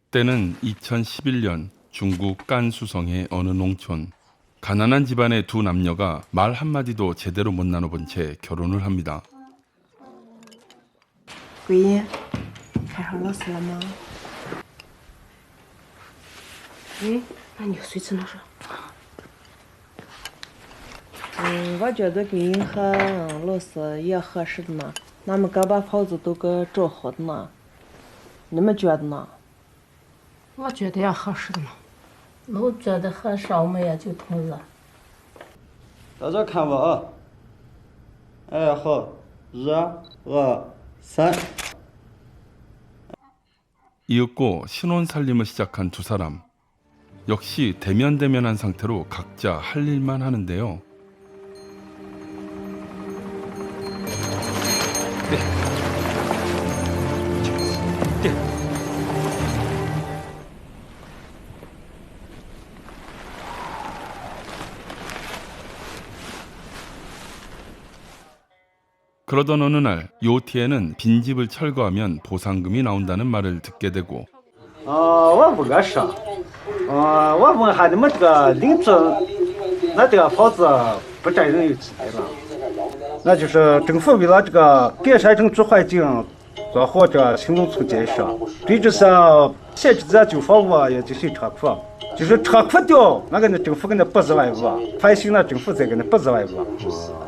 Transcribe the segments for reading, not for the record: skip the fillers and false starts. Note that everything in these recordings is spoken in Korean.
때는 2011년 중국 깐수성의 어느 농촌. 가난한 집안의 두 남녀가 말 한마디도 제대로 못 나눠본 채 결혼을 합니다. 桂英，看上老师了吗？那你随吃那是？我觉得桂英和老师也合适的呢。俺们哥把房子都给找好的呢，你们觉得呢？我觉得也合适的嘛。我觉得合适，我们也就同意了。到这看我啊！哎，好，1、2、3。 이윽고 신혼 살림을 시작한 두 사람. 역시 대면대면한 상태로 각자 할 일만 하는데요. 그러던 어느 날 요티에는 빈집을 철거하면 보상금이 나온다는 말을 듣게 되고 我不敢说，我问下你们这个领证，那这个房子不占人有地了，那就是政府为了这个改善人住环境，做好这新农村建设，对这些限制咱旧房屋也进行车库，就是车库掉，那个政府给那8.25%，翻新了政府再给那8.25%。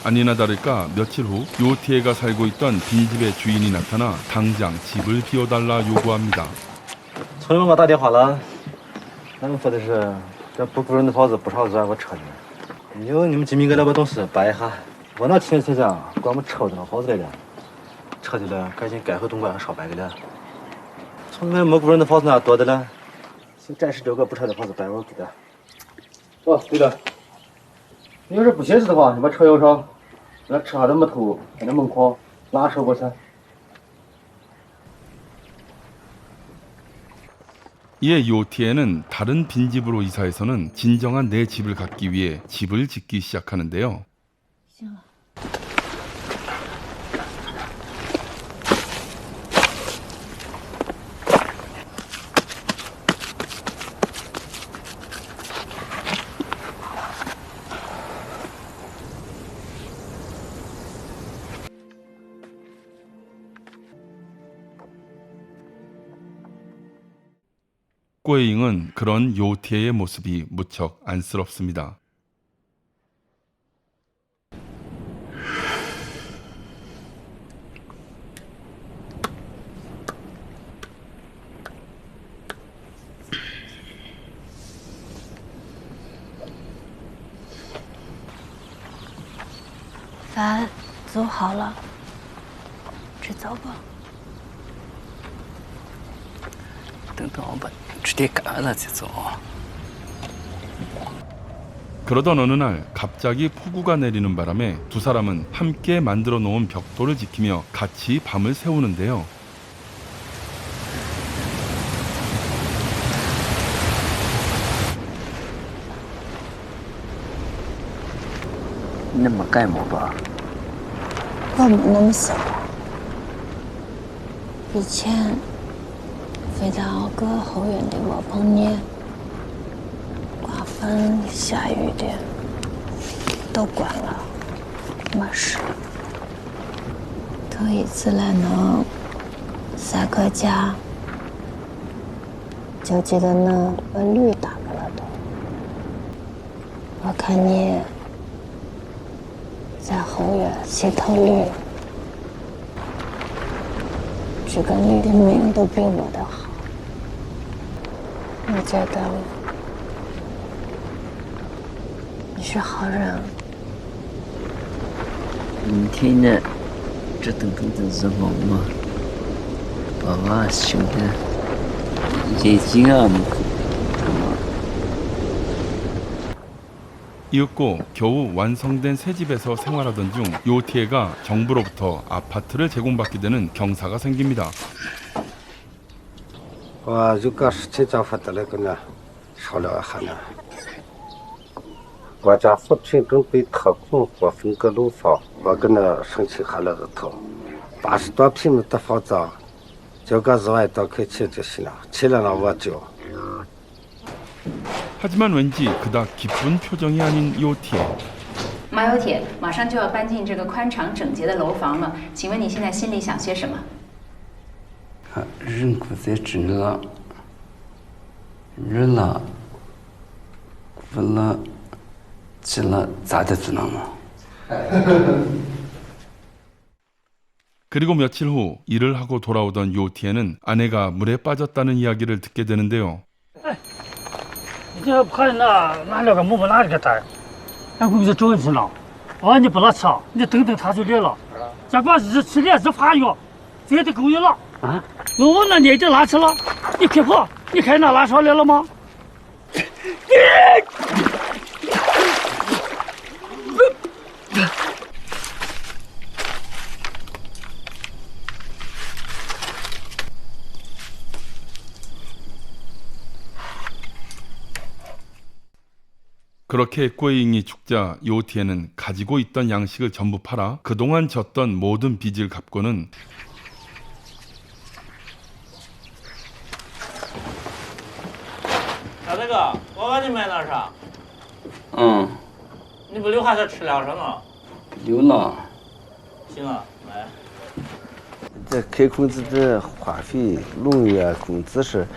아니나 다를까 며칠 후 요티에가 살고 있던 빈집의 주인이 나타나 당장 집을 비워달라 요구합니다. 村民给我打电话了，他们说的是这不雇人的房子不少让我撤的。有你们居民给那把东西搬一下，我那天才讲给我们撤的那房子来了，撤的了，赶紧盖回东莞上班去了。村里面没雇人的房子那多的了，就暂时找个不撤的房子搬我给他。哦，对了，你要是不现实的话，你把车摇上，那车上的木头在那门框拉手过去。 이에 요티에는 다른 빈집으로 이사해서는 진정한 내 집을 갖기 위해 집을 짓기 시작하는데요. 꼬이잉은 그런 요티에의 모습이 무척 안쓰럽습니다.饭做好了，吃早吧。 等等我把吃点干了再走。 그러던 어느 날 갑자기 폭우가 내리는 바람에 두 사람은 함께 만들어 놓은 벽돌을 지키며 같이 밤을 새우는데요.那么盖么吧？我没那么小，以前飞到个后院的我碰见，刮风下雨的都关了，没事。头一次来能3个家，就记得能把驴打开了都。我看你在后院洗头驴。 这个你的命都比我的好，我觉得你是好人。明天呢，这等等的是我嘛，爸爸兄弟，眼睛啊， 이윽고 겨우 완성된 새 집에서 생활하던 중 요티에가 정부로부터 아파트를 제공받게 되는 경사가 생깁니다. 我有个事情叫他得来跟俺商量一下呢。国家扶贫准备特供或分割楼房，我跟他申请下来的头，80多平米的房子，就搁室外多口气就行了，起来了我就。 하지만 왠지 그닥 기쁜 표정이 아닌 요티에 马有铁，马上就要搬进这个宽敞整洁的楼房了，请问你现在心里想些什么？人骨在这了，热了，苦了，急了，咋的知道吗？ 그리고 며칠 후 일을 하고 돌아오던 요티에는 아내가 물에 빠졌다는 이야기를 듣게 되는데요. 你这怕拿了个木不拿这个单，俺闺女找你去了，你不能吃，你等等她就来了。结果日吃连日发药，再得够你了。啊？我那你这拿去了，你快跑！你看那拿上来了吗？그렇게 꾀잉이 죽자 요티에는 가지고 있던 양식을 전부 팔아 그동안 졌던 모든 빚을 갚고는 大大哥，我给你买点啥？你不留下这吃粮食吗？留了。行了，买。这开工资的花费，农业工资是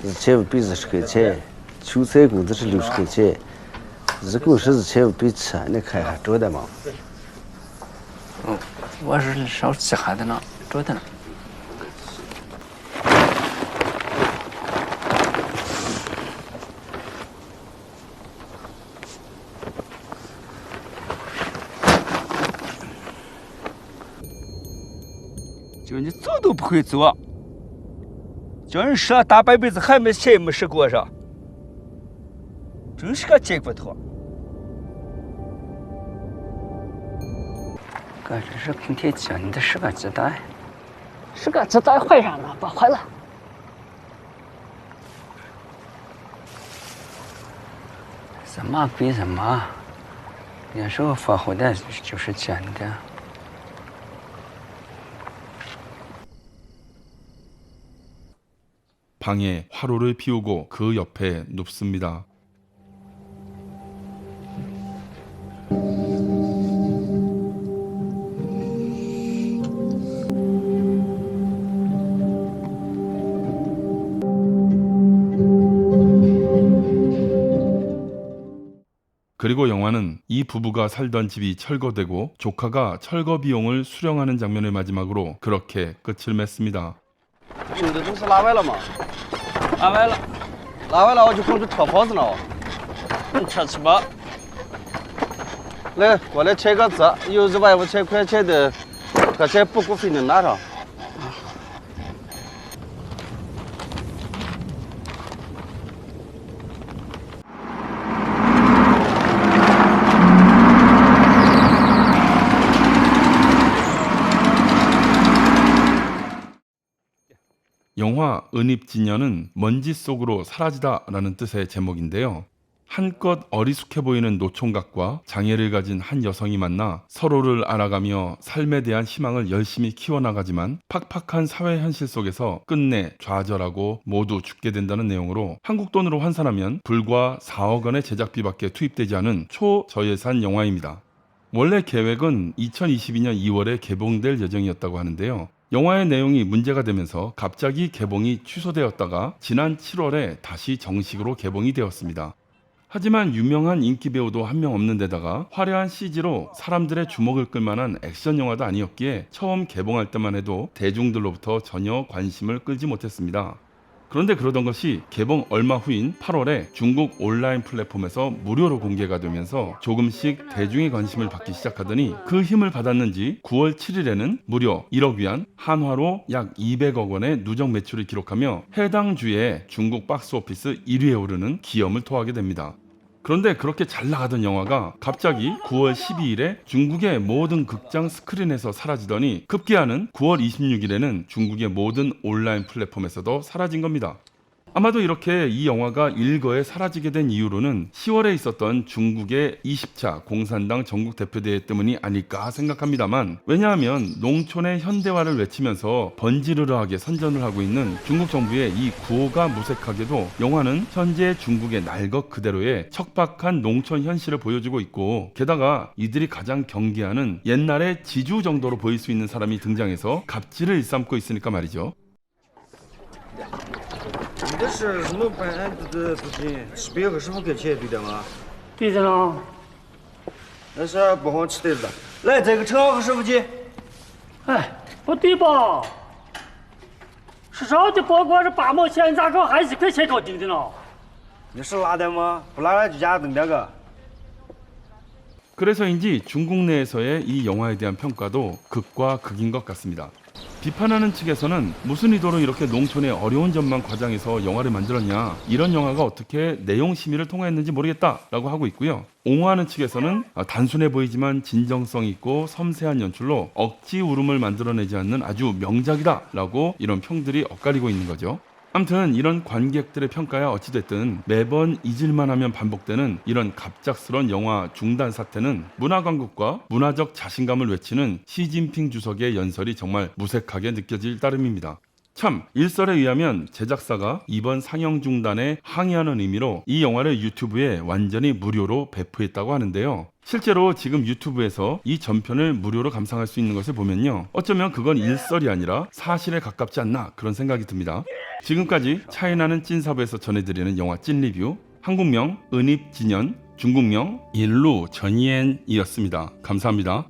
1500块钱，蔬菜工资是60块钱。 日工是1500吃，你看看找的吗？我是少吃哈的呢，找的呢。就你走都不会走，叫人吃了大半辈子还没钱没吃过上，真是个贱骨头。 哥，这是空铁鸡，你这是个鸡蛋。是个鸡蛋坏上了，不坏了。什么归什么，有时候发好的就是真的。 방에 화로를 피우고 그 옆에 눕습니다. 그리고 영화는 이 부부가 살던 집이 철거되고 조카가 철거 비용을 수령하는 장면을 마지막으로 그렇게 끝을 맺습니다. 有的东西拉完了吗？拉完了，拉完了我就控制车房子了。你吃去吧。来，过来签个字，有15000块钱的和这补股费你拿上。 영화 은입진녀는 먼지 속으로 사라지다라는 뜻의 제목인데요. 한껏 어리숙해 보이는 노총각과 장애를 가진 한 여성이 만나 서로를 알아가며 삶에 대한 희망을 열심히 키워나가지만 팍팍한 사회 현실 속에서 끝내 좌절하고 모두 죽게 된다는 내용으로 한국 돈으로 환산하면 불과 4억 원의 제작비밖에 투입되지 않은 초저예산 영화입니다. 원래 계획은 2022년 2월에 개봉될 예정이었다고 하는데요. 영화의 내용이 문제가 되면서 갑자기 개봉이 취소되었다가 지난 7월에 다시 정식으로 개봉이 되었습니다. 하지만 유명한 인기 배우도 한 명 없는 데다가 화려한 CG로 사람들의 주목을 끌만한 액션 영화도 아니었기에 처음 개봉할 때만 해도 대중들로부터 전혀 관심을 끌지 못했습니다. 그런데 그러던 것이 개봉 얼마 후인 8월에 중국 온라인 플랫폼에서 무료로 공개가 되면서 조금씩 대중의 관심을 받기 시작하더니 그 힘을 받았는지 9월 7일에는 무려 1억 위안, 한화로 약 200억 원의 누적 매출을 기록하며 해당 주에 중국 박스오피스 1위에 오르는 기염을 토하게 됩니다. 그런데 그렇게 잘 나가던 영화가 갑자기 9월 12일에 중국의 모든 극장 스크린에서 사라지더니 급기야는 9월 26일에는 중국의 모든 온라인 플랫폼에서도 사라진 겁니다. 아마도 이렇게 이 영화가 일거에 사라지게 된 이유로는 10월에 있었던 중국의 20차 공산당 전국 대표대회 때문이 아닐까 생각합니다만, 왜냐하면 농촌의 현대화를 외치면서 번지르르하게 선전을 하고 있는 중국 정부의 이 구호가 무색하게도 영화는 현재 중국의 날 것 그대로의 척박한 농촌 현실을 보여주고 있고, 게다가 이들이 가장 경계하는 옛날의 지주 정도로 보일 수 있는 사람이 등장해서 갑질을 일삼고 있으니까 말이죠. 你这是什么办案的事情？吃别个师傅给钱对的吗？对着呢。那是不好吃的了。来，这个陈浩和师傅去。哎，不对吧？市场的包光是8毛钱，咋搞还1块钱搞定的呢？你是拉的吗？不拉了就加等这个。 그래서인지 중국 내에서의 이 영화에 대한 평가도 극과 극인 것 같습니다. 비판하는 측에서는 무슨 의도로 이렇게 농촌의 어려운 점만 과장해서 영화를 만들었냐, 이런 영화가 어떻게 내용 심의를 통과했는지 모르겠다라고 하고 있고요. 옹호하는 측에서는 단순해 보이지만 진정성 있고 섬세한 연출로 억지 울음을 만들어내지 않는 아주 명작이다라고 이런 평들이 엇갈리고 있는 거죠. 아무튼 이런 관객들의 평가야 어찌됐든 매번 잊을만 하면 반복되는 이런 갑작스런 영화 중단 사태는 문화광국과 문화적 자신감을 외치는 시진핑 주석의 연설이 정말 무색하게 느껴질 따름입니다. 참, 일설에 의하면 제작사가 이번 상영 중단에 항의하는 의미로 이 영화를 유튜브에 완전히 무료로 배포했다고 하는데요. 실제로 지금 유튜브에서 이 전편을 무료로 감상할 수 있는 것을 보면요, 어쩌면 그건 일설이 아니라 사실에 가깝지 않나 그런 생각이 듭니다. 지금까지 차이나는 찐사부에서 전해드리는 영화 찐리뷰, 한국명 은입진연, 중국명 일루 전옌이었습니다. 감사합니다.